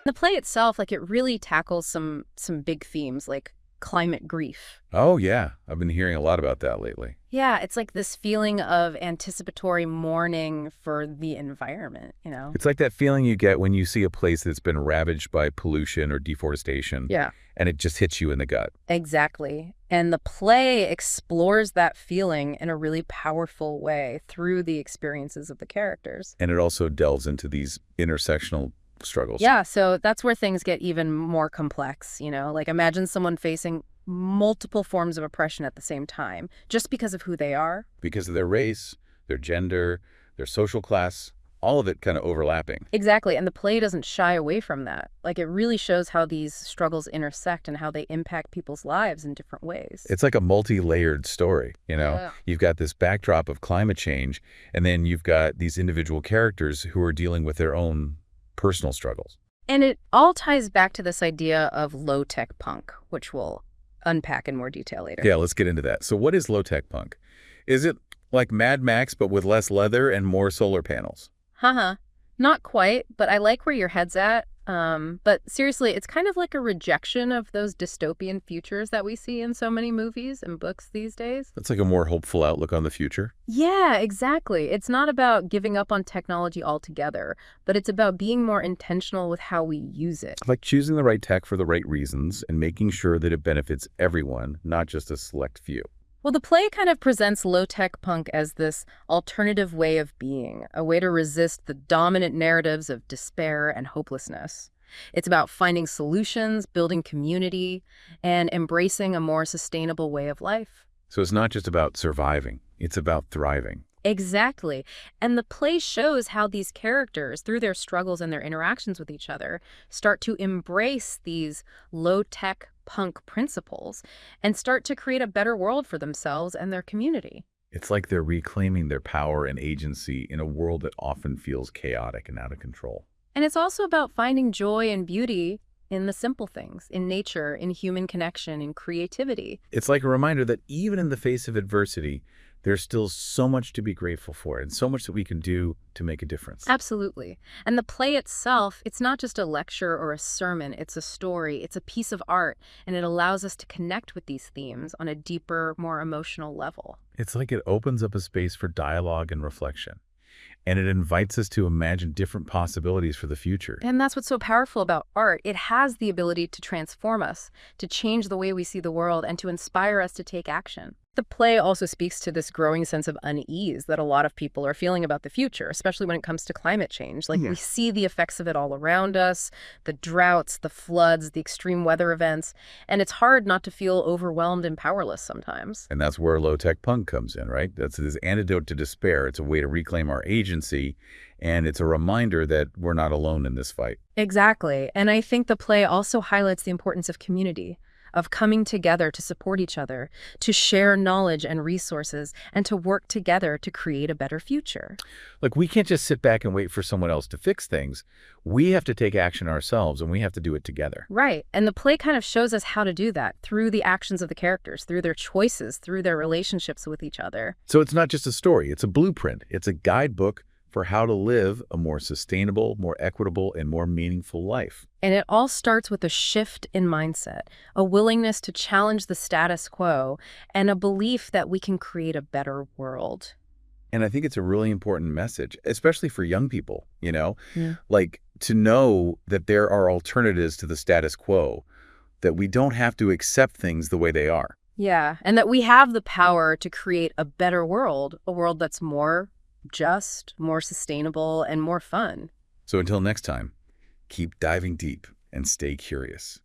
The play itself, like, it really tackles some big themes like climate grief. Oh, yeah. I've been hearing a lot about that lately. Yeah, it's like this feeling of anticipatory mourning for the environment. It's like that feeling you get when you see a place that's been ravaged by pollution or deforestation, Yeah. and it just hits you in the gut. Exactly. And the play explores that feeling in a really powerful way through the experiences of the characters. And it also delves into these intersectional struggles. Yeah, so that's where things get even more complex. Like, imagine someone facing multiple forms of oppression at the same time, just because of who they are. Because of their race, their gender, their social class, all of it kind of overlapping. Exactly, and the play doesn't shy away from that. Like, it really shows how these struggles intersect and how they impact people's lives in different ways. It's like a multi-layered story, Yeah. You've got this backdrop of climate change, and then you've got these individual characters who are dealing with their own personal struggles. And it all ties back to this idea of low-tech punk, which we'll unpack in more detail later. Yeah, let's get into that. So what is low-tech punk? Is it like Mad Max, but with less leather and more solar panels? Haha. Not quite, but I like where your head's at. But seriously, it's kind of like a rejection of those dystopian futures that we see in so many movies and books these days. That's like a more hopeful outlook on the future. Yeah, exactly. It's not about giving up on technology altogether, but it's about being more intentional with how we use it. Like choosing the right tech for the right reasons and making sure that it benefits everyone, not just a select few. Well, the play kind of presents low-tech punk as this alternative way of being, a way to resist the dominant narratives of despair and hopelessness. It's about finding solutions, building community, and embracing a more sustainable way of life. So it's not just about surviving, it's about thriving. Exactly. And the play shows how these characters, through their struggles and their interactions with each other, start to embrace these low-tech punk principles and start to create a better world for themselves and their community. It's like they're reclaiming their power and agency in a world that often feels chaotic and out of control. And it's also about finding joy and beauty in the simple things, in nature, in human connection, in creativity. It's like a reminder that even in the face of adversity, there's still so much to be grateful for and so much that we can do to make a difference. Absolutely. And the play itself, it's not just a lecture or a sermon, it's a story, it's a piece of art, and it allows us to connect with these themes on a deeper, more emotional level. It's like it opens up a space for dialogue and reflection, and it invites us to imagine different possibilities for the future. And that's what's so powerful about art. It has the ability to transform us, to change the way we see the world, and to inspire us to take action. The play also speaks to this growing sense of unease that a lot of people are feeling about the future, especially when it comes to climate change. Like, we see the effects of it all around us, the droughts, the floods, the extreme weather events, and it's hard not to feel overwhelmed and powerless sometimes. And that's where low-tech punk comes in, right? That's this antidote to despair. It's a way to reclaim our agency, and it's a reminder that we're not alone in this fight. Exactly. And I think the play also highlights the importance of community, of coming together to support each other, to share knowledge and resources, and to work together to create a better future. Like, we can't just sit back and wait for someone else to fix things. We have to take action ourselves, and we have to do it together. Right. And the play kind of shows us how to do that through the actions of the characters, through their choices, through their relationships with each other. So it's not just a story. It's a blueprint. It's a guidebook for how to live a more sustainable, more equitable, and more meaningful life. And it all starts with a shift in mindset, a willingness to challenge the status quo, and a belief that we can create a better world. And I think it's a really important message, especially for young people, Yeah. like to know that there are alternatives to the status quo, that we don't have to accept things the way they are. Yeah, and that we have the power to create a better world, a world that's more just, more sustainable, and more fun. So until next time, keep diving deep and stay curious.